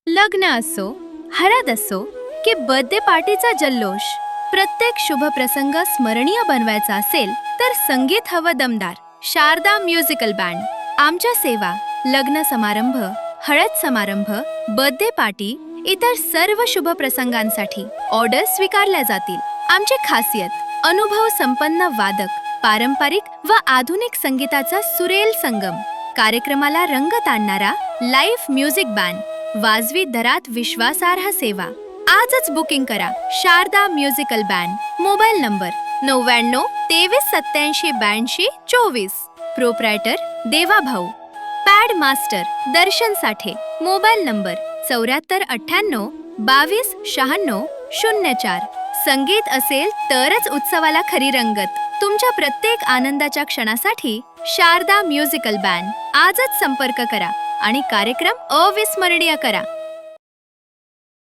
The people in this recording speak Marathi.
लग्न असो, हळद असो की बर्थडे पार्टीचा जल्लोष, प्रत्येक शुभ प्रसंग स्मरणीय बनवायचा असेल तर संगीत हवं दमदार. Sharada musical band. आमच्या सेवा लग्न समारंभ, हळद समारंभ, बर्थडे पार्टी, इतर सर्व शुभ प्रसंगांसाठी ऑर्डर स्वीकारल्या जातील. आमची खासियत अनुभव संपन्न वादक, पारंपरिक व आधुनिक संगीताचा सुरेल संगम, कार्यक्रमाला रंगत आणणारा लाईव्ह म्युझिक बँड, वाजवी दरात विश्वासार्ह सेवा. आजच बुकिंग करा. Sharda musical band. Mobile number 99 23 87 82 24. Proprietor Deva भाऊ. Pad master Darshan Sathe. Mobile number 74 98 22 96 04. संगीत असेल तरच उत्सवाला खरी रंगत. तुमच्या प्रत्येक आनंदाच्या क्षणासाठी शारदा म्युझिकल बँड. आजच संपर्क करा आणि कार्यक्रम अविस्मरणीय करा.